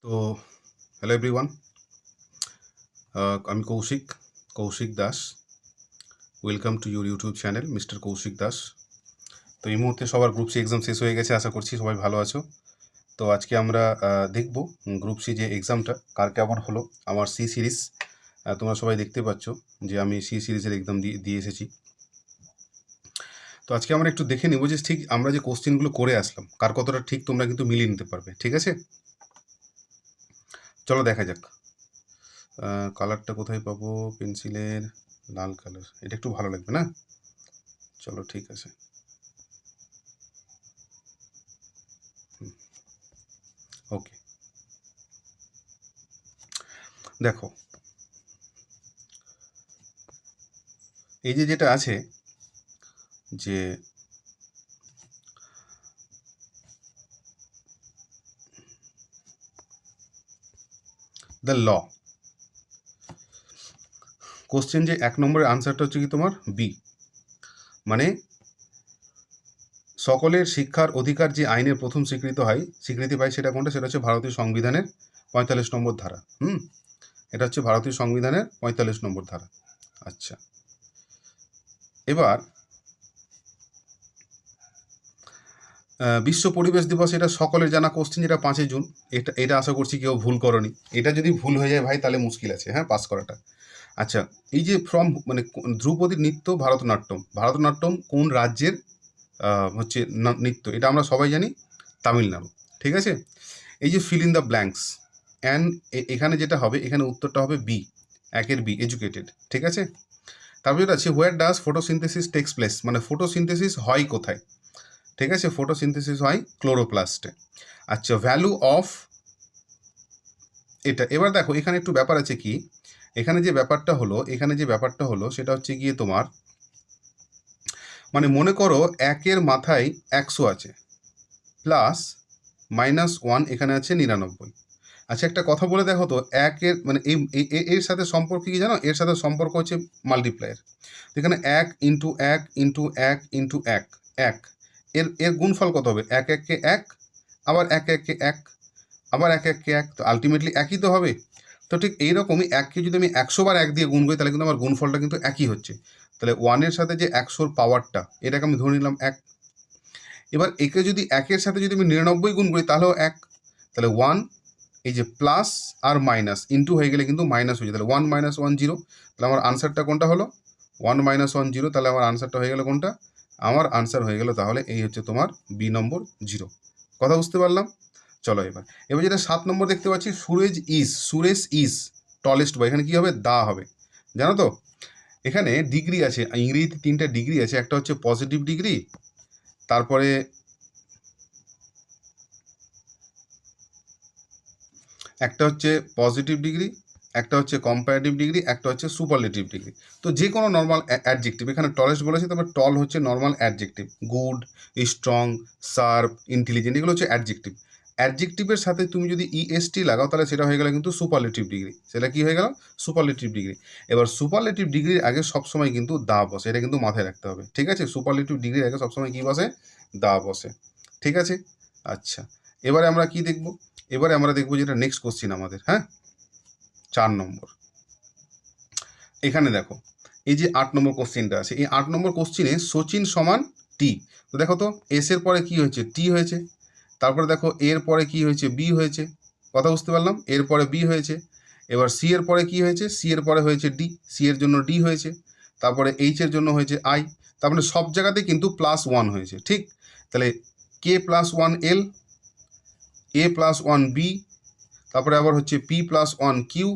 তো hello everyone, আমি Kaushik Das. Welcome to your YouTube channel mister Kaushik Das. তো এই মুহূর্তে সবার গ্রুপ সি এক্সাম শেষ হয়ে গেছে, আশা করছি সবাই ভালো আছো। তো আজকে আমরা দেখব গ্রুপ সি যে এক্সামটা কার কেমন হলো। আমার সি সিরিজ তোমরা সবাই দেখতে পাচ্ছ যে আমি সি সিরিজের এক্সাম দিয়ে এসেছি। তো আজকে আমরা একটু দেখে নেব যে ঠিক আমরা যে কোশ্চেনগুলো করে আসলাম কার কতটা ঠিক তোমরা কিন্তু মিলিয়ে নিতে পারবে। ঠিক আছে, চলো দেখা যাক। কালারটা কোথায় পাবো? পেন্সিলের লাল কালার, এটা একটু ভালো লাগবে না? চলো ঠিক আছে। ওকে, দেখো এই যে যেটা আছে যে দ্য ল, কোশ্চেন যে 1 নম্বরের আনসারটা হচ্ছে কি তোমার বি, মানে সকলের শিক্ষার অধিকার যে আইনের প্রথম স্বীকৃতি পায় সেটা কোনটা? সেটা হচ্ছে ভারতীয় সংবিধানের 45 নম্বর ধারা। এটা হচ্ছে ভারতীয় সংবিধানের 45 নম্বর ধারা। আচ্ছা, এবার বিশ্ব পরিবেশ দিবস, এটা সকলের জানা কোশ্চেন, যেটা 5 জুন। এটা আশা করছি কেউ ভুল করনি। এটা যদি ভুল হয়ে যায় ভাই তাহলে মুশকিল আছে, হ্যাঁ, পাস করাটা। আচ্ছা, এই যে মানে ধ্রুপদী নৃত্য ভারতনাট্যম কোন রাজ্যের হচ্ছে নৃত্য? এটা আমরা সবাই জানি, তামিলনাড়ু। ঠিক আছে, এই যে fill in the blanks and এখানে যেটা হবে, এখানে উত্তরটা হবে বি, 1-এর বি, এডুকেটেড। ঠিক আছে, তারপর যেটা আছে where does photosynthesis takes place, মানে ফটোসিনথেসিস হয় কোথায়? ঠিক আছে, ফটোসিনথেসিস হয় ক্লোরোপ্লাস্টে। আচ্ছা, ভ্যালু অফ এটা, এবার দেখো এখানে একটু ব্যাপার আছে কি, এখানে যে ব্যাপারটা হলো সেটা হচ্ছে গিয়ে তোমার, মানে মনে করো 1-এর মাথায় 100 আছে, প্লাস -1 এখানে আছে 99। আচ্ছা, একটা কথা বলে দেখো তো, 1-এর মানে এর সাথে সম্পর্ক কি জানো? এর সাথে সম্পর্ক হচ্ছে মাল্টিপ্লায়ার। এখানে 1 ইন্টু 1 ইন্টু 1 ইন্টু 1 1, এর গুণফল কত হবে? 1 1 1, আবার 1 1 1, আবার 1 1 1, তো আলটিমেটলি একই তো হবে। তো ঠিক এইরকমই 1কে যদি আমি 100 বার 1 দিয়ে গুণ করি তাহলে কিন্তু আমার গুণফলটা কিন্তু একই হচ্ছে। তাহলে 1-এর সাথে যে 100-র পাওয়ারটা, এটাকে আমি ধরে নিলাম 1। এবার একে যদি 1-এর সাথে যদি আমি 99 গুণ করি তাহলেও 1। তাহলে 1, এই যে প্লাস আর মাইনাস ইন্টু হয়ে গেলে কিন্তু মাইনাস হয়ে যায়, তাহলে 1 - 1 0। তাহলে আমার আনসারটা কোনটা হলো? 1 - 1 0। তাহলে আমার আনসারটা হয়ে গেল কোনটা? আমার আনসার হয়ে গেল তাহলে এই হচ্ছে তোমার বি নম্বর 0। কথা বুঝতে পারলাম? চলো এবার যেটা 7 নম্বর দেখতে পাচ্ছি, সুরেশ ইজ টলেস্ট বয়, এখানে কি হবে? দা হবে। জানো তো এখানে ডিগ্রি আছে, ইংরেজিতে 3টা ডিগ্রি আছে। একটা হচ্ছে পজিটিভ ডিগ্রি, তারপরে একটা হচ্ছে পজিটিভ ডিগ্রি, একটা হচ্ছে কম্পারেটিভ ডিগ্রি, একটা হচ্ছে সুপারলেটিভ ডিগ্রি। তো যে কোনো নর্মাল অ্যাডজেক্টিভ, এখানে টলেস্ট বলেছে, তবে টল হচ্ছে normal adjective. Good, strong, sharp, intelligent, এগুলো হচ্ছে অ্যাডজেক্টিভ। অ্যাডজেক্টিভের সাথে তুমি যদি ইএসটি লাগাও তাহলে সেটা হয়ে গেল কিন্তু সুপারলেটিভ ডিগ্রি। সেটা কি হয়ে গেল? Superlative degree. এবার সুপারলেটিভ ডিগ্রির আগে সবসময় কিন্তু দা বসে, এটা কিন্তু মাথায় রাখতে হবে। ঠিক আছে, সুপারলেটিভ ডিগ্রির আগে সবসময় কি বসে? দা বসে। ঠিক আছে, আচ্ছা, এবারে আমরা কি দেখব? এবারে আমরা দেখবো যেটা নেক্সট কোশ্চিন আমাদের, হ্যাঁ, 4 নম্বর। এখানে দেখো এই যে 8 নম্বর কোশ্চিনটা আছে, এই 8 নম্বর কোশ্চিনে সচিন সমান টি। তো দেখো তো এস এর পরে কি হয়েছে? টি হয়েছে। তারপরে দেখো এর পরে কি হয়েছে? বি হয়েছে। কথা বুঝতে পারলাম? এর পরে বি হয়েছে। এবার সি এর পরে কি হয়েছে? সি এর পরে হয়েছে ডি, সি এর জন্য ডি হয়েছে। তারপরে এইচ এর জন্য হয়েছে আই। তারপরে সব জায়গাতে কিন্তু +1 হয়েছে। ঠিক, তাহলে কে +1 এল, এ +1 বি, তারপরে আবার হচ্ছে P+1 কিউ,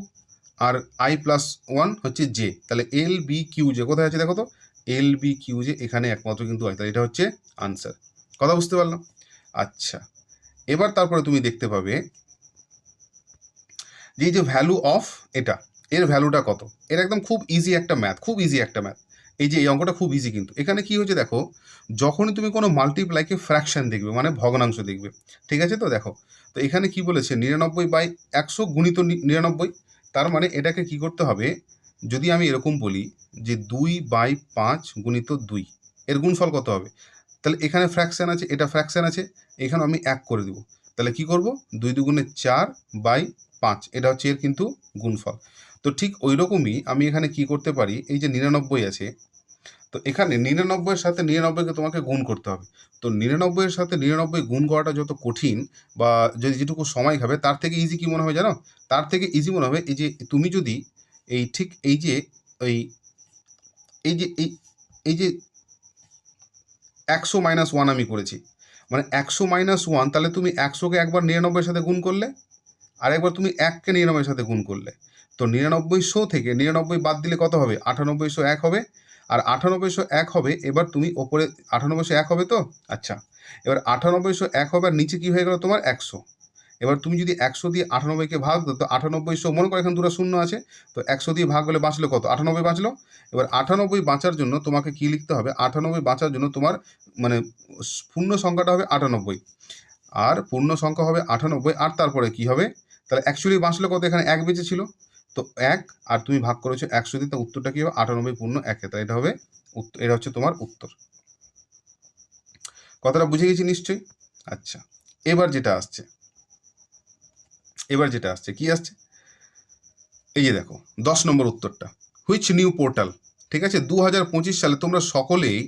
আর I+1 হচ্ছে জে। তাহলে এল বি কিউ জে কোথায় আছে? দেখো তো এল বি কিউ জে এখানে একমাত্র কিন্তু হয়, তাহলে এটা হচ্ছে আনসার। কথা বুঝতে পারলাম? আচ্ছা, এবার তারপরে তুমি দেখতে পাবে যে এই যে ভ্যালু অফ এটা, এর ভ্যালুটা কত? এর একদম খুব ইজি একটা ম্যাথ, এই যে এই অঙ্কটা খুব ইজি। কিন্তু এখানে কি হয়েছে দেখো, যখনই তুমি কোনো মাল্টিপ্লাইকে ফ্র্যাকশন দেখবে, মানে ভগ্নাংশ দেখবে, ঠিক আছে, তো দেখো তো এখানে কি বলেছে? 99/100 গুণিত 99। তার মানে এটাকে কি করতে হবে? যদি আমি এরকম বলি যে 2/5 গুণিত 2, এর গুণফল কত হবে? তাহলে এখানে ফ্র্যাকশন আছে, এটা ফ্র্যাকশন আছে, এখানে আমি 1 করে দেবো। তাহলে কি করব, 2 দুগুণে 4/5, এটা হচ্ছে এর কিন্তু গুণফল। তো ঠিক ওই রকমই আমি এখানে কি করতে পারি, এই যে 99 আছে, তো এখানে 99-এর সাথে 99-কে তোমাকে গুণ করতে হবে। তো 99-এর সাথে 99 গুণ করাটা যত কঠিন বা যদি যেটুকু সময় খাবে, তার থেকে ইজি কি মনে হয় জানো? তার থেকে ইজি মনে হবে এই যে তুমি যদি এই ঠিক এই যে এই এই যে এই এই যে 100-1 আমি করেছি, মানে 100-1, তাহলে তুমি 100-কে একবার 99-এর সাথে গুণ করলে, আর একবার তুমি 1-কে 99-এর সাথে গুণ করলে, তো 9900 থেকে 99 বাদ দিলে কত হবে, 9801 হবে। আর 9801 হবে, এবার তুমি ওপরে 9801 হবে তো, আচ্ছা, এবার 9801 হবে আর নিচে কি হয়ে গেল তোমার 100। এবার তুমি যদি 100 দিয়ে 98-কে ভাগ দাও, তো 9800, মনে করো এখানে দুটো শূন্য আছে, তো 100 দিয়ে ভাগ হলে বাঁচলো কত, 98 বাঁচলো। এবার 98 বাঁচার জন্য তোমাকে কি লিখতে হবে, 98 বাঁচার জন্য তোমার মানে পূর্ণ সংখ্যাটা হবে 98, আর পূর্ণ সংখ্যা হবে 98, আর তারপরে কি হবে, তাহলে অ্যাকচুয়ালি বাঁচলো কত, এখানে 1 বেঁচে ছিল, তো 1, আর তুমি ভাগ করেছো 100 দিয়ে, তো উত্তরটা কি হবে, 98 পূর্ণ 1, তাহলে এটা হবে উত্তর, এটা হচ্ছে তোমার উত্তর। কথাটা বুঝে গেছি নিশ্চয়ই? আচ্ছা, এবার যেটা আসছে কি আসছে, এই যে দেখো 10 নম্বর উত্তরটা, হুইচ নিউ পোর্টাল, ঠিক আছে, 2025 সালে তোমরা সকলেই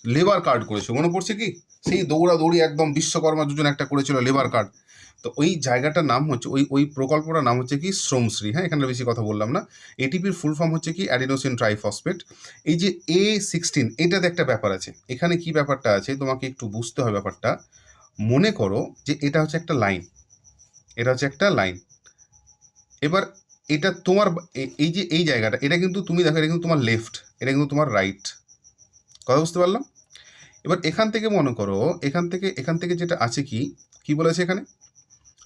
লেবার কার্ড করেছো, মনে পড়ছে কি, সেই দৌড়াদৌড়ি একদম বিশ্বকর্মা যোজনা একটা করেছিল লেবার কার্ড। তো ওই জায়গাটার নাম হচ্ছে, ওই প্রকল্পটার নাম হচ্ছে কি শ্রমশ্রী। হ্যাঁ, এখানে বেশি কথা বললাম না। এটিপির ফুল ফর্ম হচ্ছে কি অ্যাডিনোসিন ট্রাইফসফেট। এই যে A16, এটাতে একটা ব্যাপার আছে, এখানে কি ব্যাপারটা আছে তোমাকে একটু বুঝতে হবে ব্যাপারটা। মনে করো যে এটা হচ্ছে একটা লাইন, এবার এটা তোমার এই যে এই জায়গাটা, এটা কিন্তু তুমি দেখো, এটা কিন্তু তোমার লেফট, এটা কিন্তু তোমার রাইট, কথা বুঝতে পারলাম? এবার এখান থেকে মনে করো, এখান থেকে যেটা আছে কি বলেছে এখানে,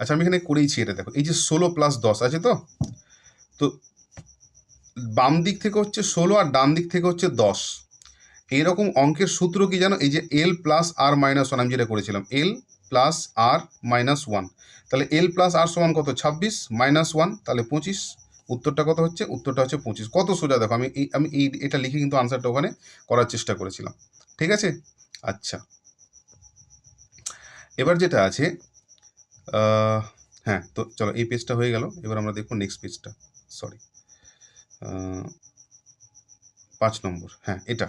আচ্ছা আমি এখানে করেইছি, এটা দেখো, এই যে 16 + 10 আছে, তো বাম দিক থেকে হচ্ছে 16 আর ডান দিক থেকে হচ্ছে 10। এইরকম অঙ্কের সূত্র কি জানো, এই যে L + R - 1, আমি যেটা করেছিলাম, L + R - 1, তাহলে L + R সমান কত, 26 - 1, তাহলে 25। উত্তরটা কত হচ্ছে, উত্তরটা হচ্ছে 25। কত সোজা দেখো, আমি এটা লিখে কিন্তু আনসারটা ওখানে করার চেষ্টা করেছিলাম, ঠিক আছে? আচ্ছা, এবার যেটা আছে, হ্যাঁ, তো চলো এই পেজটা হয়ে গেল, এবার আমরা দেখবো নেক্সট পেজটা, সরি 5 নম্বর, হ্যাঁ এটা।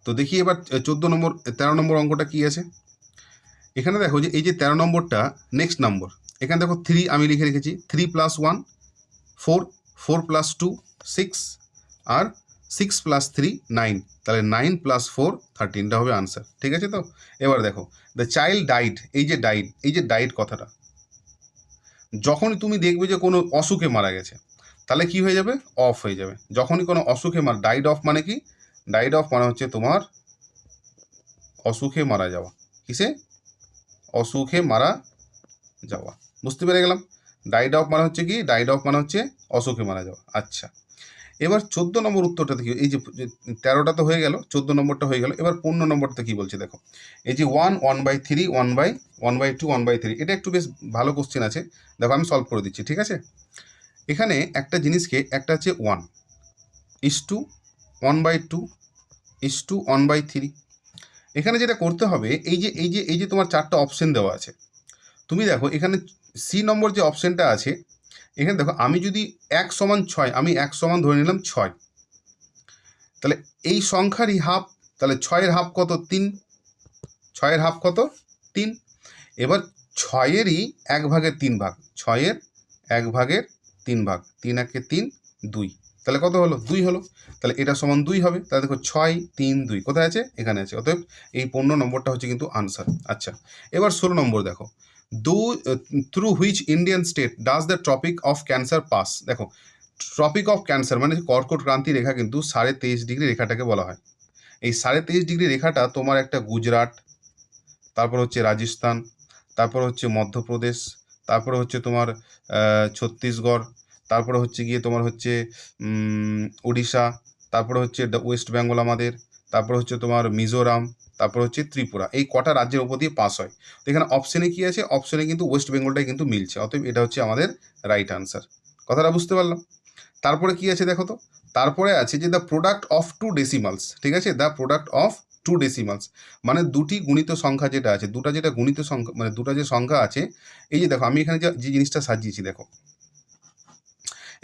তো দেখি এবার 13 নম্বর অঙ্কটা কি আছে। এখানে দেখো যে এই যে 13 নম্বরটা নেক্সট নম্বর, এখানে দেখো 3 আমি লিখে রেখেছি, 3 + 1 4, 4 + 2 6, আর 6 + 3 9, তাহলে 9 + 4 13টা হবে আনসার, ঠিক আছে? তো এবার দেখো দ্য চাইল্ড ডাইড, এই যে ডাইড কথাটা, যখনই তুমি দেখবে যে কোনো অসুখে মারা গেছে, তাহলে কি হয়ে যাবে, অফ হয়ে যাবে। যখনই কোনো অসুখে ডাইড অফ মানে কি, ডাইড অফ মানে হচ্ছে তোমার অসুখে মারা যাওয়া, কিসে, অসুখে মারা যাওয়া, বুঝতে পেরে গেলাম। ডাইড অফ মানে হচ্ছে কি, ডাইড অফ মানে হচ্ছে অসুখে মারা যাওয়া। আচ্ছা, এবার 14 নম্বর উত্তরটা দেখি, এই যে 13টা তো হয়ে গেল, 14 নম্বরটা হয়ে গেল, এবার 15 নম্বরটা কি বলছে দেখো, এই যে 1, 1/3, 1/2, 1/3, এটা একটু বেশ ভালো কোশ্চেন আছে, দেখো আমি সলভ করে দিচ্ছি, ঠিক আছে? এখানে একটা জিনিসকে, একটা হচ্ছে 1:1/2 1/3, এখানে যেটা করতে হবে, এই যে তোমার 4টা অপশন দেওয়া আছে, তুমি দেখো এখানে সি নম্বর যে অপশনটা আছে, এখানে দেখো আমি যদি 1 = 6, আমি 1 সমান ধরে নিলাম 6, তাহলে এই সংখ্যারই হাফ, তাহলে 6-এর হাফ কত, 3, 6-এর হাফ কত, 3। এবার 6-এরই 1/3 ভাগ, 6-এর 1/3 ভাগ, 3 × 1 = 3, 2, তাহলে কত হলো, 2 হলো, তাহলে এটা সমান 2 হবে। তাহলে দেখো 6, 3, 2 কোথায় আছে, এখানে আছে, অতএব এই 15 নম্বরটা হচ্ছে কিন্তু আনসার। আচ্ছা, এবার 16 নম্বর দেখো, through which Indian state does the Tropic of Cancer pass. দেখো ট্রপিক অফ ক্যান্সার মানে কর্কট ক্রান্তি রেখা, কিন্তু 23.5 ডিগ্রি রেখাটাকে বলা হয়। এই 23.5 ডিগ্রি রেখাটা তোমার একটা গুজরাট, তারপর হচ্ছে রাজস্থান, তারপর হচ্ছে মধ্যপ্রদেশ, তারপরে হচ্ছে তোমার ছত্তিশগড়, তারপরে হচ্ছে গিয়ে তোমার হচ্ছে উড়িষ্যা, তারপরে হচ্ছে ওয়েস্ট বেঙ্গল আমাদের, তারপর হচ্ছে তোমার মিজোরাম, তারপর হচ্ছে ত্রিপুরা। এই কটা রাজ্যের উপর দিয়ে পাস হয়। তো এখানে অপশনে কি আছে, অপশনে কিন্তু ওয়েস্ট বেঙ্গলটাই কিন্তু মিলছে, অতএব এটা হচ্ছে আমাদের রাইট আনসার। কথাটা বুঝতে পারলাম? তারপরে কি আছে দেখো তো, তারপরে আছে যে দ্য প্রোডাক্ট অফ 2 ডেসিমালস, ঠিক আছে, দ্য প্রোডাক্ট অফ 2 ডেসিমালস, মানে দুটি গুণিত সংখ্যা যেটা আছে, দুটা যেটা গুণিত সংখ্যা, মানে দুটা যে সংখ্যা আছে, এই যে দেখো আমি এখানে যে জিনিসটা সাজিয়েছি দেখো,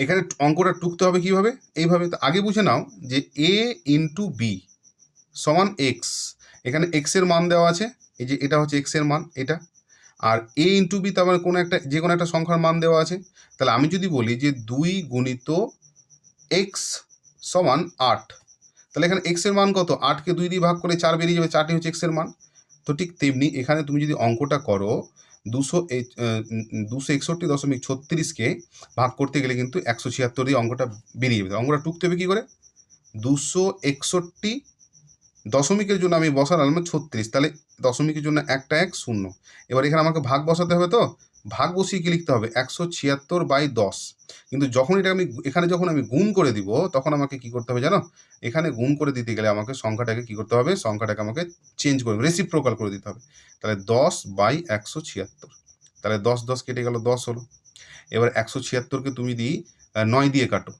এখানে অঙ্কটা টুকতে হবে কীভাবে, এইভাবে। তো আগে বুঝে নাও যে a ইন্টু বি সমান এক্স, এখানে এক্সের মান দেওয়া আছে, এই যে এটা হচ্ছে এক্সের মান এটা, আর a ইন্টু বি তার মানে কোনো একটা, যে কোনো একটা সংখ্যার মান দেওয়া আছে। তাহলে আমি যদি বলি যে 2 গুণিত এক্স সমান 8, তাহলে এখানে এক্সের মান কত, 8কে 2 দিয়ে ভাগ করে 4 বেরিয়ে যাবে, 4টি হচ্ছে এক্সের মান। তো ঠিক তেমনি এখানে তুমি যদি অঙ্কটা করো 261.36কে ভাগ করতে গেলে কিন্তু 176 দিয়ে অঙ্কটা বেরিয়ে যাবে। অঙ্কটা টুকতে হবে কী করে, 261 দশমিকের জন্য আমি বসালাম 36, তাহলে দশমিকের জন্য একটা 1 0। এবার এখানে আমাকে ভাগ বসাতে হবে, তো ভাগ বসিয়ে কি লিখতে হবে 176/10। কিন্তু যখন এটা আমি এখানে যখন আমি গুণ করে দিব তখন আমাকে কি করতে হবে জানো, এখানে গুণ করে দিতে গেলে আমাকে সংখ্যাটাকে কি করতে হবে, সংখ্যাটাকে আমাকে চেঞ্জ করে রেসিপ্রোকাল করে দিতে হবে। তাহলে 10/176, তাহলে 10 10 কেটে গেল, 10 হলো। এবার 176কে তুমি 9 দিয়ে কাটো,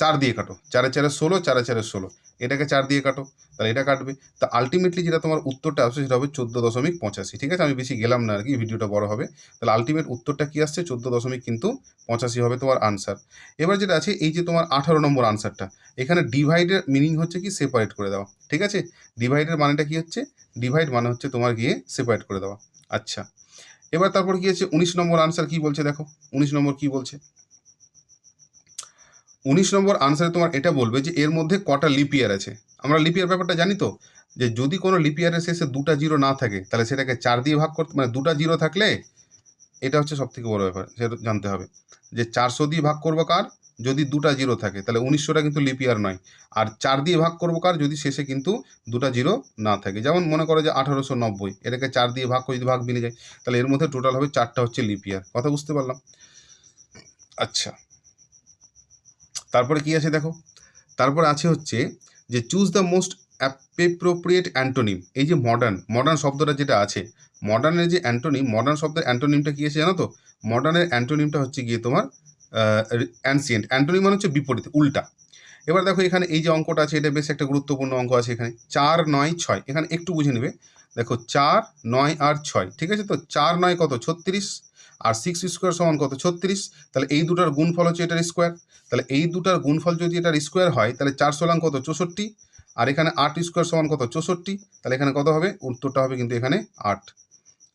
4 দিয়ে কাটো, 4 4 16, 4 4 16, এটাকে 4 দিয়ে কাটো, তাহলে এটা কাটবে। তা আলটিমেটলি যেটা তোমার উত্তরটা আসবে সেটা হবে 14.85। ঠিক আছে, আমি বেশি গেলাম না আর কি, ভিডিওটা বড় হবে। তাহলে আলটিমেট উত্তরটা কি আসছে, 14.85 হবে তোমার আনসার। এবার যেটা আছে, এই যে তোমার 18 নম্বর আনসারটা, এখানে ডিভাইডের মিনিং হচ্ছে কি সেপারেট করে দেওয়া। ঠিক আছে, ডিভাইডের মানেটা কি হচ্ছে, ডিভাইড মানে হচ্ছে তোমার গিয়ে সেপারেট করে দেওয়া। আচ্ছা, এবার তারপর কি আছে 19 নম্বর আনসার কি বলছে দেখো, 19 নম্বর কি বলছে, 19 নম্বর আনসারে তোমার এটা বলবে যে এর মধ্যে কটা লিপ ইয়ার আছে। আমরা লিপ ইয়ার ব্যাপারটা জানি তো, যে যদি কোনো লিপ ইয়ারের শেষে 2টা জিরো না থাকে তাহলে সেটাকে 4 দিয়ে ভাগ করতে, মানে 2টা জিরো থাকলে, এটা হচ্ছে সব থেকে বড় ব্যাপার, সেটা জানতে হবে যে 400 দিয়ে ভাগ করবো কার, যদি 2টা জিরো থাকে, তাহলে 1900টা কিন্তু লিপ ইয়ার নয়। আর 4 দিয়ে ভাগ করবো কার, যদি শেষে কিন্তু 2টা জিরো না থাকে। যেমন মনে করো যে 1890, এটাকে 4 দিয়ে ভাগ করে যদি ভাগ মিলে যায়, তাহলে এর মধ্যে টোটাল হবে 4টা হচ্ছে লিপ ইয়ার। কথা বুঝতে পারলাম? আচ্ছা, তারপরে কি আছে দেখো, তারপরে আছে হচ্ছে যে choose the most appropriate antonym. এই যে মডার্ন শব্দটা যেটা আছে, মডার্নের যে অ্যান্টোনিম, মডার্ন শব্দের অ্যান্টোনিমটা কি আছে জানো তো, মডার্নের অ্যান্টোনিমটা হচ্ছে গিয়ে তোমার অ্যানসিয়েন্ট। অ্যান্টোনিম মানে হচ্ছে বিপরীত, উল্টা। এবার দেখো এখানে এই যে অঙ্কটা আছে, এটা বেশ একটা গুরুত্বপূর্ণ অঙ্ক আছে এখানে, 4 9 6, এখানে একটু বুঝে নেবে। দেখো 4 9 আর 6, ঠিক আছে, তো 4 9 কত 36, আর 6 স্কোয়ার সমান কত 36, তাহলে এই দুটার গুণফল হচ্ছে এটার স্কোয়ার। তাহলে এই দুটার গুণফল যদি এটার স্কোয়ার হয় তাহলে 4 16 কত 64, আর এখানে 8 স্কোয়ার সমান কত 64, তাহলে এখানে কত হবে, উত্তরটা হবে কিন্তু এখানে 8।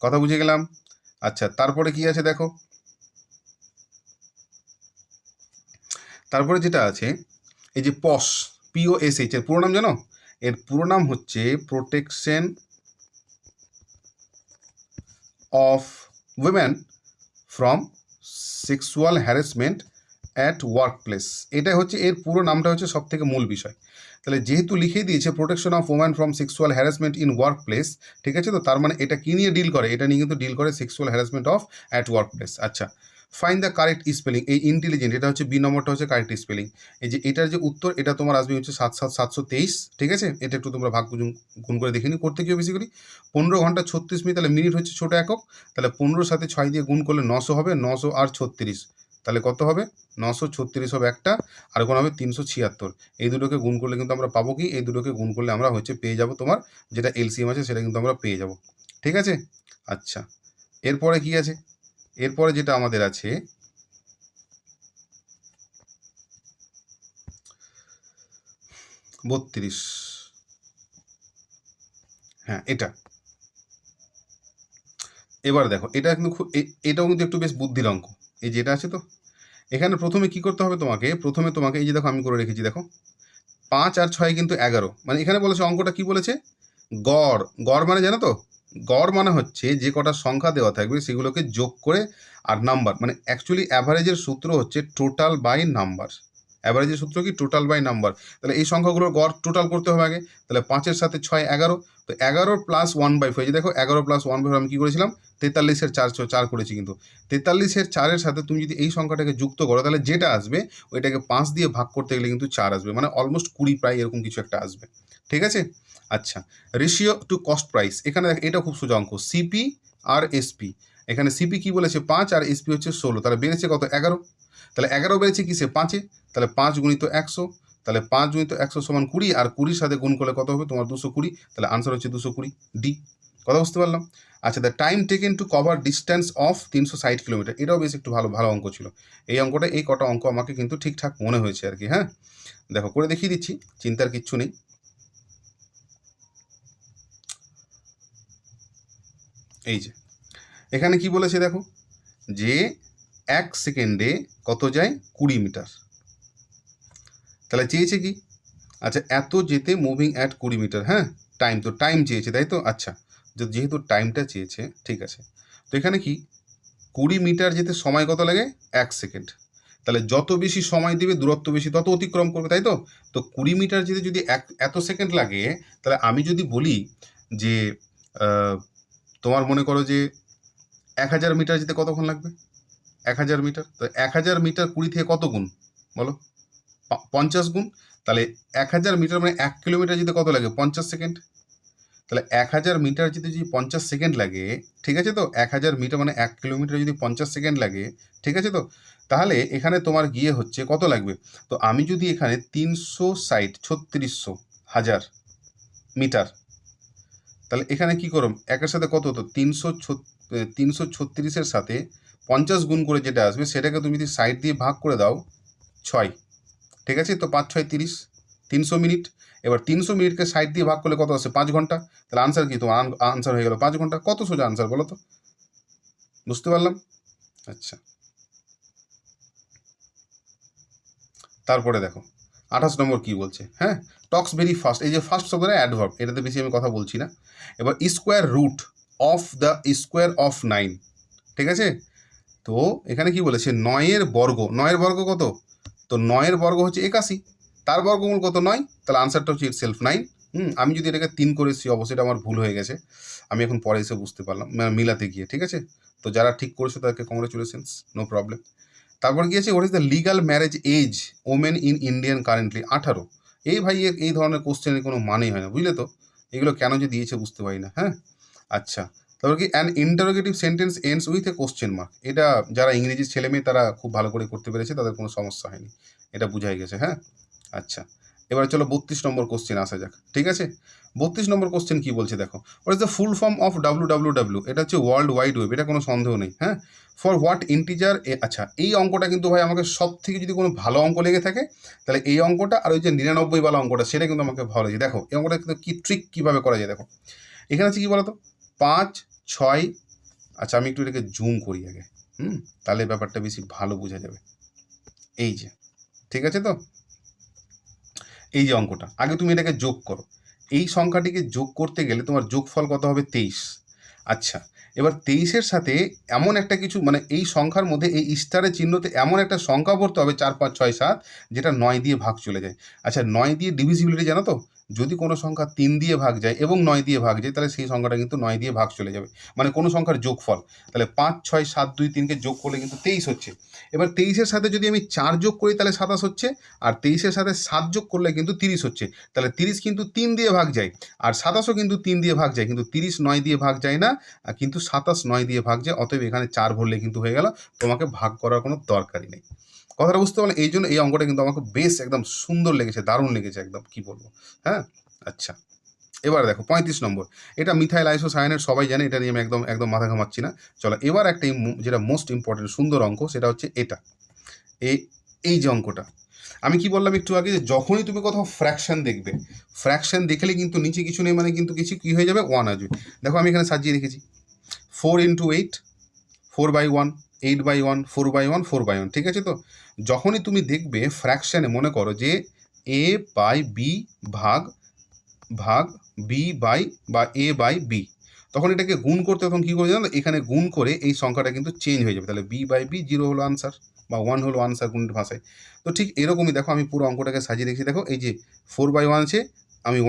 কথা বুঝে গেলাম? আচ্ছা, তারপরে কি আছে দেখো, তারপরে যেটা আছে এই যে POSH, এর পুরো নাম জানো, এর পুরো নাম হচ্ছে protection of women from sexual harassment at work place. এটা হচ্ছে এর পুরো নামটা, হচ্ছে সব থেকে মূল বিষয়। তাহলে যেহেতু লিখে দিয়েছে protection of woman from sexual harassment in work place, ঠিক আছে, তো তার মানে এটা কি নিয়ে ডিল করে, এটা নিয়ে কিন্তু ডিল করে sexual harassment of at work place. আচ্ছা, ফাইন দ্য কারেক্ট স্পেলিং, এই ইন্টেলিজেন্ট এটা হচ্ছে বি নম্বরটা হচ্ছে কারেক্ট স্পেলিং। এই যে এটার যে উত্তর, এটা তোমার আসবে হচ্ছে 7,723, ঠিক আছে। এটা একটু তোমরা ভাগ গুণ করে দেখে নি, করতে গিয়ে বেশি করি 15 ঘন্টা 36 মিনিট, তাহলে মিনিট হচ্ছে ছোটো একক, তাহলে 15 সাথে 6 দিয়ে গুণ করলে 900 হবে, 900 আর 36, তাহলে কত হবে 936 হবে একটা, আর কোন হবে 376। এই দুটোকে গুণ করলে কিন্তু আমরা পাবো কি, এই দুটোকে গুণ করলে আমরা হচ্ছে পেয়ে যাব তোমার যেটা এলসিএম আছে সেটা কিন্তু আমরা পেয়ে যাব। ঠিক আছে, আচ্ছা, এরপরে কি আছে, এরপরে যেটা আমাদের আছে, বত্রিশ, হ্যাঁ এটা। এবার দেখো এটা কিন্তু এটাও কিন্তু একটু বেশ বুদ্ধির অঙ্ক। এই যেটা আছে, তো এখানে প্রথমে কি করতে হবে তোমাকে, প্রথমে তোমাকে এই যে দেখো আমি করে রেখেছি দেখো, 5 আর 6 কিন্তু 11, মানে এখানে বলেছে অঙ্কটা কি বলেছে, গড়। গড় মানে জানো তো, গড় মানে হচ্ছে যে কটা সংখ্যা দেওয়া থাকবে সেগুলোকে যোগ করে, আর নাম্বার মানে অ্যাকচুয়ালি অ্যাভারেজের সূত্র হচ্ছে টোটাল বাই নাম্বার। অ্যাভারেজের সূত্র কি, টোটাল বাই নাম্বার। তাহলে এই সংখ্যাগুলোর গড় টোটাল করতে হবে আগে, তাহলে 5-এর সাথে 6 11, তো 11 প্লাস 1/4, যে দেখো 11 প্লাস 1/4 আমি কী করেছিলাম, 43-এর 4 করেছি কিন্তু 43-এর 4-এর সাথে তুমি যদি এই সংখ্যাটাকে যুক্ত করো তাহলে যেটা আসবে ওইটাকে 5 দিয়ে ভাগ করতে গেলে কিন্তু 4 আসবে, মানে অলমোস্ট 20 প্রায় এরকম কিছু একটা আসবে। ঠিক আছে, আচ্ছা, রেশিও টু কস্ট প্রাইস, এখানে এটা খুব সোজা অঙ্ক, সিপি আর এসপি। এখানে সিপি কি বলেছে 5 আর এসপি হচ্ছে 16, তাহলে বেড়েছে কত 11, তাহলে 11 বেড়েছে কিসে 5-এ, তাহলে 5 গুণিত 100, তাহলে 5 গুণিত 100 সমান 20, আর 20 সাথে গুণ করলে কত হবে তোমার 220, তাহলে আনসার হচ্ছে 220 ডি। কথা বুঝতে পারলাম? আচ্ছা, the time taken to cover distance of 360 kilometre, এটাও বেশ একটু ভালো ভালো অঙ্ক ছিল। এই অঙ্কটা, এই কটা অঙ্ক আমাকে কিন্তু ঠিকঠাক মনে হয়েছে আর কি। হ্যাঁ, দেখো করে দেখিয়ে দিচ্ছি, চিন্তার কিচ্ছু নেই। এই যে এখানে কি বলেছে দেখো, যে 1 সেকেন্ডে কত যায় 20 মিটার, তাহলে চেয়েছে কি, আচ্ছা এত যেতে মুভিং অ্যাট 20 মিটার, হ্যাঁ টাইম, তো টাইম চেয়েছে তাই তো। আচ্ছা, যেহেতু টাইমটা চেয়েছে, ঠিক আছে, তো এখানে কি 20 মিটার যেতে সময় কত লাগে 1 সেকেন্ড, তাহলে যত বেশি সময় দিবে দূরত্ব বেশি তত অতিক্রম করবে তাই তো। তো 20 মিটার যেতে যদি এত সেকেন্ড লাগে, তাহলে আমি যদি বলি যে তোমার মনে করো যে 1000 মিটার যেতে কতক্ষণ লাগবে, 1000 মিটার, তো 1000 মিটার 20 থেকে কত গুণ বলো, 50 গুণ, তাহলে 1000 মিটার মানে 1 কিলোমিটার যেতে কত লাগে 50 সেকেন্ড, তাহলে 1000 মিটার যেতে যদি 50 সেকেন্ড লাগে, ঠিক আছে তো, 1000 মিটার মানে 1 কিলোমিটার যদি 50 সেকেন্ড লাগে, ঠিক আছে তো, তাহলে এখানে তোমার গিয়ে হচ্ছে কত লাগবে, তো আমি যদি এখানে 360 3600 হাজার মিটার, তাহলে এখানে কি করব, একের সাথে কত হতো 336-এর সাথে 50 গুণ করে যেটা আসবে সেটাকে তুমি যদি 60 দিয়ে ভাগ করে দাও 6, ঠিক আছে, তো 5 6 30, 300 মিনিট। এবার 300 মিনিটকে 60 দিয়ে ভাগ করলে কত আসে 5 ঘন্টা, তাহলে আনসার কি, তোমার আনসার হয়ে গেল 5 ঘন্টা। কত সোজা আনসার বলো তো, বুঝতে পারলাম? আচ্ছা, তারপরে দেখো 28 নম্বর কি বলছে, হ্যাঁ, টক্স ভেরি ফাস্ট, এই যে ফাস্ট শব্দটা অ্যাডভার্ব, এটাতে বেশি আমি কথা বলছি না। এবার square root of the square of 9, ঠিক আছে, তো এখানে কি বলেছে 9-এর বর্গ, 9-এর বর্গ কত, তো 9-এর বর্গ হচ্ছে 81, তার বর্গমূল কত 9, তাহলে আনসারটা হচ্ছে ইট সেলফ 9। আমি যদি এটাকে 3 করেছি অবশ্যই এটা আমার ভুল হয়ে গেছে, আমি এখন পরে এসে বুঝতে পারলাম মিলাতে গিয়ে, ঠিক আছে, তো যারা ঠিক করেছো তাদেরকে কংগ্রেচুলেশনস, নো প্রবলেম। তারপর কি আছে, what is the legal marriage age women in Indian currently, 18। এই ভাই এই ধরনের কোশ্চেনের কোনো মানেই হয় না, বুঝলে তো, এগুলো কেন যে দিয়েছে বুঝতে পারি না। হ্যাঁ, আচ্ছা, তারপর কি an interrogative sentence ends with a question mark, এটা যারা ইংরেজি ছেলে মেয়ে তারা খুব ভালো করে করতে পেরেছে, তাদের কোনো সমস্যা হয়নি, এটা বুঝাই গেছে। হ্যাঁ, আচ্ছা, এবার চলো 32 নম্বর কোশ্চেন আসা যাক, ঠিক আছে। 32 নম্বর কোশ্চেন কি বলছে দেখো, what is the full form of WWW, এটা হচ্ছে ওয়ার্ল্ড ওয়াইড ওয়েব, এটা কোনো সন্দেহ নেই। হ্যাঁ, ফর হোয়াট ইন্টিজার, আচ্ছা এই অঙ্কটা কিন্তু ভাই আমাকে সব থেকে যদি কোনো ভালো অঙ্ক লেগে থাকে তাহলে এই অঙ্কটা, আর ওই যে 99 বালা অঙ্কটা সেটা কিন্তু আমাকে ভালো লাগে। দেখো এই অঙ্কটা কিন্তু কি ট্রিক কীভাবে করা যায় দেখো, এখানে আছে কি বলতো 5 6, আচ্ছা আমি একটু এটাকে জুম করি আগে, তাহলে ব্যাপারটা বেশি ভালো বোঝা যাবে। এই যে, ঠিক আছে তো, এই যে অঙ্কটা, আগে তুমি এটাকে যোগ করো, এই সংখ্যাটিকে যোগ করতে গেলে তোমার যোগফল কত হবে 23। আচ্ছা, এবার 23-এর সাথে এমন একটা কিছু, মানে এই সংখ্যার মধ্যে এই স্টারের চিহ্নতে এমন একটা সংখ্যা পড়তে হবে 4 5 6 7, যেটা 9 দিয়ে ভাগ চলে যায়। আচ্ছা 9 দিয়ে ডিভিজিবিলিটি জানো তো, যদি কোনো সংখ্যা 3 দিয়ে ভাগ যায় এবং 9 দিয়ে ভাগ যায় তাহলে সেই সংখ্যাটা কিন্তু 9 দিয়ে ভাগ চলে যাবে, মানে কোনো সংখ্যার যোগফল। তাহলে 5 6 7 2 3কে যোগ করলে কিন্তু 23 হচ্ছে। এবার 23-এর সাথে যদি আমি 4 যোগ করি তাহলে 27 হচ্ছে, আর 23-এর সাথে 7 যোগ করলে কিন্তু 30 হচ্ছে। তাহলে 30 কিন্তু 3 দিয়ে ভাগ যায়, আর 27ও কিন্তু 3 দিয়ে ভাগ যায়, কিন্তু 30 9 দিয়ে ভাগ যায় না, কিন্তু 27 9 দিয়ে ভাগ যায়। অতএব এখানে 4 ভরলে কিন্তু হয়ে গেল, তোমাকে ভাগ করার কোনো দরকারই নেই। কথাটা বুঝতে পারলে, এই জন্য এই অঙ্কটা কিন্তু আমাকে বেশ একদম সুন্দর লেগেছে, দারুণ লেগেছে একদম, কি বলবো। হ্যাঁ, আচ্ছা, এবার দেখো 35 নম্বর, এটা মিথাইল আইসোসায়ানেট, সবাই জানে, এটা নিয়ে আমি একদম একদম মাথা ঘামাচ্ছি না। চলো এবার একটা যেটা মোস্ট ইম্পর্টেন্ট সুন্দর অঙ্ক, সেটা হচ্ছে এটা, এই যে অঙ্কটা আমি কি বললাম একটু আগে, যে যখনই তুমি কোথাও ফ্র্যাকশন দেখবে, ফ্র্যাকশন দেখলে কিন্তু নিচে কিছু নেই, মানে কিন্তু কিছু কি হয়ে যাবে 1 আসবে। দেখো আমি এখানে সাজিয়ে রেখেছি 4 × 8, 4/1, 8/1, 4/1, 4/1, ঠিক আছে তো। যখনই তুমি দেখবে ফ্র্যাকশানে, মনে করো যে A/B ভাগ ভাগ A/B, তখন এটাকে গুণ করতে, তখন কী করে জানো, এখানে গুণ করে এই সংখ্যাটা কিন্তু চেঞ্জ হয়ে যাবে, তাহলে B/B 0 হলো আনসার, বা 1 হলো আনসার গুণের ভাষায়। তো ঠিক এরকমই দেখো আমি পুরো অঙ্কটাকে সাজিয়ে রেখেছি, দেখো এই যে 4/1 আছে, আমি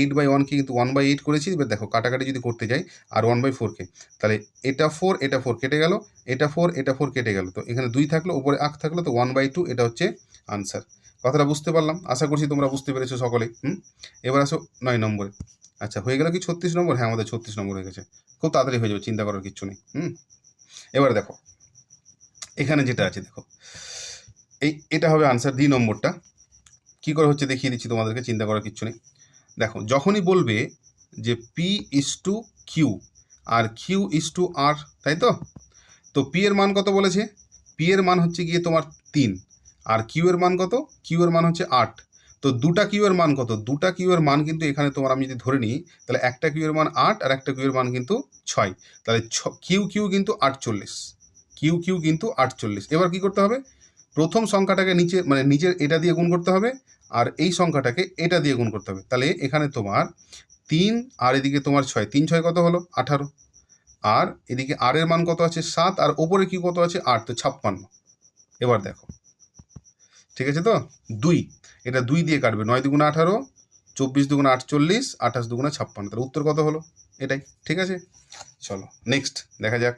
8/1কে কিন্তু 1/8 করেছি। এবার দেখো কাটাকাটি যদি করতে যাই, আর 1/4কে, তাহলে এটা 4 এটা 4 কেটে গেল, এটা 4 এটা 4 কেটে গেল, তো এখানে 2 থাকলো, উপরে 8 থাকলো, তো 1/2, এটা হচ্ছে আনসার। কথাটা বুঝতে পারলাম, আশা করছি তোমরা বুঝতে পেরেছো সকলে। এবার আসো 9 নম্বরে। আচ্ছা হয়ে গেল কি 36 নম্বর, হ্যাঁ আমাদের 36 নম্বর হয়ে গেছে, খুব তাড়াতাড়ি হয়ে যাবে, চিন্তা করার কিচ্ছু নেই। এবার দেখো এখানে যেটা আছে দেখো, এটা হবে আনসার, 2 নম্বরটা। কী করে হচ্ছে দেখিয়ে দিচ্ছি তোমাদেরকে, চিন্তা করার কিচ্ছু নেই। দেখো, যখনই বলবে যে পি ইস টু কিউ আর কিউ ইস টু আর, তাই তো? তো পি এর মান কত বলেছে? পি এর মান হচ্ছে গিয়ে তোমার 3, আর কিউ এর মান কত? কিউ এর মান হচ্ছে 8। তো দুটা কিউ এর মান কত? দুটা কিউ এর মান কিন্তু এখানে তোমার আমি যদি ধরে নিই, তাহলে একটা কিউ এর মান 8 আর একটা কিউ এর মান কিন্তু 6। তাহলে কিউ কিউ কিন্তু 48, কিউ কিউ কিন্তু 48। এবার কি করতে হবে? প্রথম সংখ্যাটাকে নিচে মানে নিচের এটা দিয়ে গুণ করতে হবে, আর এই সংখ্যাটাকে এটা দিয়ে গুণ করতে হবে। তাহলে এখানে তোমার 3 আর এদিকে তোমার 6, 3 6 কত হলো? 18। আর এদিকে আর এর মান কত আছে? 7, আর ওপরে কি কত আছে? 8, তো 56। এবার দেখো, ঠিক আছে তো? 2, এটা 2 দিয়ে কাটবে, 9 দুগুণে 18, 24 দুগুণে 48, 28 দুগুণে 56। তাহলে উত্তর কত হলো? এটাই, ঠিক আছে? চলো নেক্সট দেখা যাক,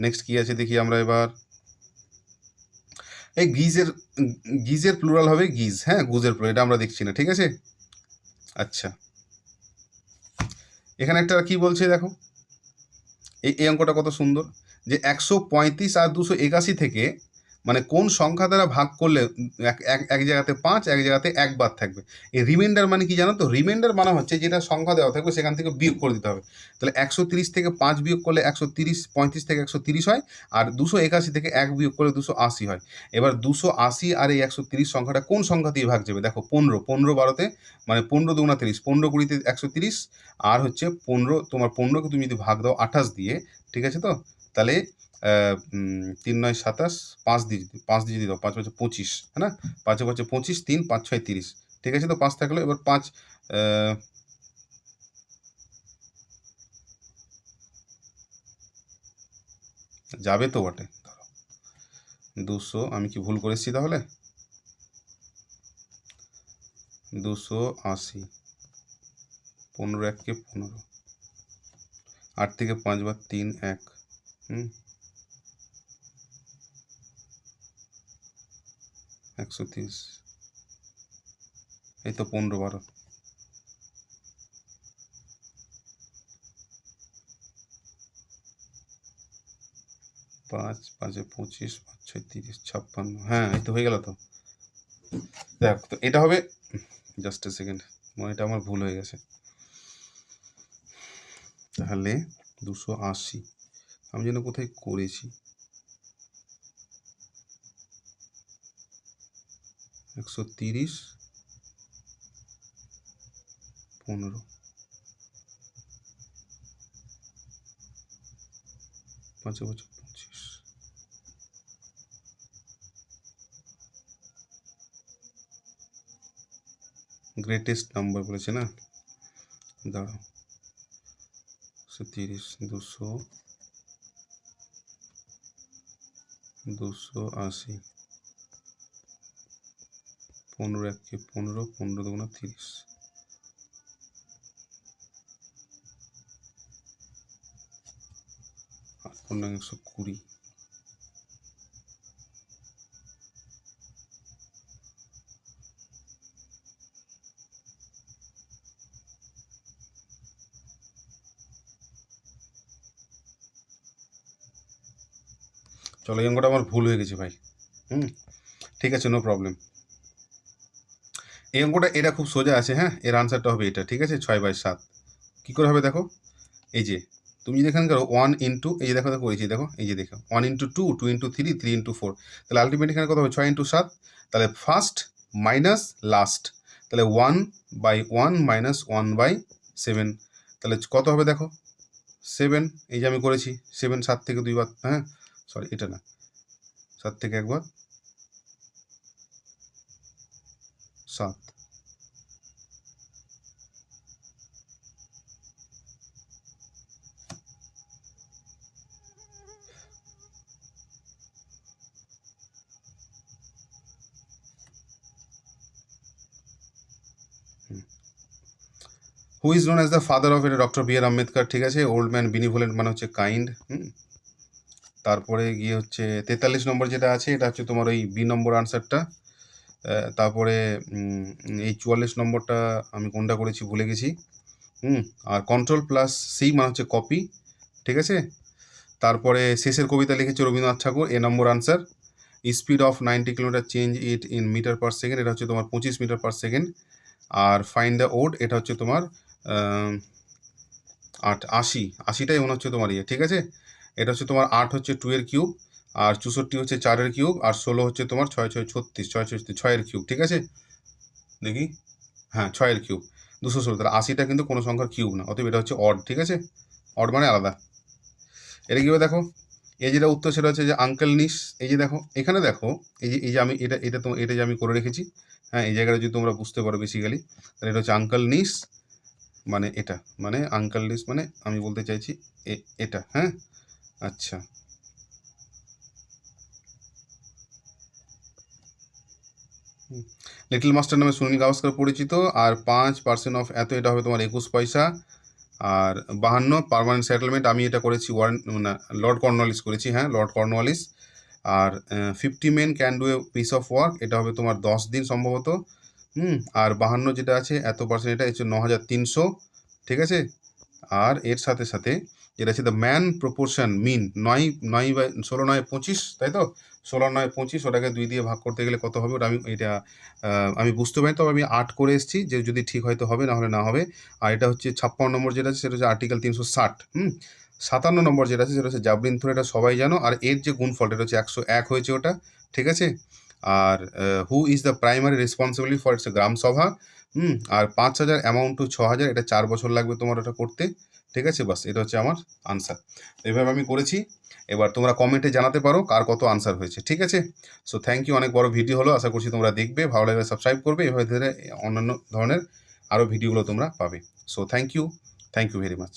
নেক্সট কি আছে দেখি আমরা এবার। এই গিজের প্লুরাল হবে গিজ, হ্যাঁ, গুজের প্লুরাল, এটা আমরা দেখছি না, ঠিক আছে? আচ্ছা, এখানে একটা কি বলছে দেখো, এই অঙ্কটা কত সুন্দর, যে 135 আর 281 থেকে মানে কোন সংখ্যা দ্বারা ভাগ করলে এক জায়গাতে 5, এক জায়গাতে 1 বাদ থাকবে। এই রিমাইন্ডার মানে কি জানো তো? রিমাইন্ডার মানে হচ্ছে যেটা সংখ্যা দেওয়া থাকবে সেখান থেকে বিয়োগ করে দিতে হবে। তাহলে 130 থেকে 5 বিয়োগ করলে 130, 35 থেকে 130 হয়, আর 281 থেকে 1 বিয়োগ করলে 280 হয়। এবার 280 আর এই 130 সংখ্যাটা কোন সংখ্যা দিয়ে ভাগ যাবে? দেখো, 15, 15 12-তে মানে 15 দুগুণা 30, 15 20-তে 130, আর হচ্ছে 15, তোমার 15কে তুমি যদি ভাগ দাও 28 দিয়ে, ঠিক আছে তো? তাহলে 3 9 27, 5 দিয়ে যদি দাও, 5 5 25, হ্যাঁ না? 5 5 25, 3 5 6 30, ঠিক আছে তো? 5 থাকলো, এবার 5 যাবে তো বটে। 200, আমি কি ভুল করেছি তাহলে? 280, 15 1 কে 15, 8 থেকে 5 বার 3 1, 130, এই তো 15 12, 5 5 25, 5 6 30, 56, হ্যাঁ, এই তো হয়ে গেল তো। দেখ, তো এটা হবে, জাস্ট এ সেকেন্ড, এটা আমার ভুল হয়ে গেছে। তাহলে 280 আমি যেন কোথায় করেছি, 130 15, 5 5 25, গ্রেটেস্ট নাম্বার বলেছে না? দাঁড়াও, 130, 200, 280, 15 1 কে 15, 15 দুগুণা 30, আর 15 120। চলো, এই অঙ্কটা আমার ভুল হয়ে গেছে ভাই। ঠিক আছে, নো প্রবলেম। এই অঙ্কটা এটা খুব সোজা আছে, হ্যাঁ, এর আনসারটা হবে এটা, ঠিক আছে? 6/7 কী করে হবে দেখো, এই যে তুমি যদি এখানে করো 1 ইন্টু, এই যে দেখো করেছি, দেখো এই যে দেখো 1 ইন্টু 2, 2 ইন্টু 3, 3 ইন্টু 4, তাহলে আলটিমেট এখানে কত হবে? 6 ইন্টু 7, তাহলে ফার্স্ট মাইনাস লাস্ট, তাহলে 1/1 মাইনাস 1/7, তাহলে কত হবে দেখো? 7, এই যে আমি করেছি 7, 7 থেকে 2 বার, হ্যাঁ সরি এটা না, 7 থেকে 1 বার 7। Who is known as the father of এটা ডক্টর বি.আর. আম্বেদকর, ঠিক আছে? ওল্ড ম্যান বিনিভোলেন্ট মানে হচ্ছে কাইন্ড। তারপরে গিয়ে হচ্ছে 43 নম্বর যেটা আছে, এটা হচ্ছে তোমার ওই বি নম্বর আনসারটা। তারপরে এই 44 নম্বরটা আমি কোনটা করেছি ভুলে গেছি। আর কন্ট্রোল প্লাস সি মানে হচ্ছে কপি, ঠিক আছে? তারপরে শেষের কবিতা লিখেছে রবীন্দ্রনাথ ঠাকুর, এ number answer. Speed of 90 kilometre change it in metre per second, এটা হচ্ছে তোমার 25 মিটার পার সেকেন্ড। আর ফাইন্ড দ্য ওড, এটা হচ্ছে তোমার 80টাই মনে হচ্ছে তোমার ইয়ে, ঠিক আছে। এটা হচ্ছে তোমার 8 হচ্ছে 2 এর কিউব, আর 64 হচ্ছে 4 এর কিউব, আর 16 হচ্ছে তোমার 6 6 36, 6 6 এর কিউব, ঠিক আছে। দেখি, হ্যাঁ 6 এর কিউব 216, তাহলে 80টা কিন্তু কোনো সংখ্যার কিউব না, অতএব এটা হচ্ছে অড, ঠিক আছে। অড মানে আলাদা। এটা কীভাবে দেখো, এই যেটা উত্তর সেটা হচ্ছে যে আঙ্কেল নিস, এই যে দেখো এখানে দেখো, এই যে আমি এটা যে আমি করে রেখেছি, হ্যাঁ এই জায়গাটা যদি তোমরা বুঝতে পারো বেসিক্যালি, তাহলে এটা হচ্ছে আঙ্কেল নিস, মানে এটা, মানে আঙ্কেল নিস মানে আমি বলতে চাইছি এটা, হ্যাঁ। আচ্ছা, লিটল মাস্টার নামে সুনীল গাভাস্কর পরিচিত। আর 5% অফ এত, এটা হবে তোমার 21 পয়সা। আর 52 পার্মানেন্ট সেটেলমেন্ট, আমি এটা করেছি না লর্ড কর্নওয়ালিস করেছি, হ্যাঁ লর্ড কর্নওয়ালিস। আর 50 men can do a piece of work, এটা হবে তোমার 10 দিন সম্ভবত। আর 52 যেটা আছে এত পার্সেন্ট, এটা হচ্ছে 9300, ঠিক আছে। আর এর সাথে সাথে যেটা আছে দ্য ম্যান প্রপোর্শন মিন 9 9 16 9 25, তাই তো 16 9 25, ওটাকে 2 দিয়ে ভাগ করতে গেলে কত হবে, ওটা আমি বুঝতে পারি, তবে আমি 8 করে এসেছি, যে যদি ঠিক হয়তো হবে, না হলে না হবে। আর এটা হচ্ছে 56 নম্বর যেটা আছে সেটা হচ্ছে আর্টিকেল 360। 57 নম্বর যেটা আছে সেটা হচ্ছে জাবলিন থ্রো, এটা সবাই জানো। আর এর যে গুণফল, এটা হচ্ছে 101 হয়েছে ওটা, ঠিক আছে। আর who is the primary responsibility for its gram sabha. আর 5000 অ্যামাউন্ট টু 6000, এটা 4 বছর লাগবে তোমার ওটা করতে, ঠিক আছে। বাস এটা হচ্ছে আমার আনসার, এইভাবে আমি করেছি। এবার তোমরা কমেন্টে জানাতে পারো কার কত আনসার হয়েছে, ঠিক আছে। সো থ্যাংক ইউ, অনেক বড় ভিডিও হলো, আশা করছি তোমরা দেখবে, ভালো লাগলে সাবস্ক্রাইব করবে, এভাবে ধরে অন্যান্য ধরনের আরও ভিডিওগুলো তোমরা পাবে। So thank you very much.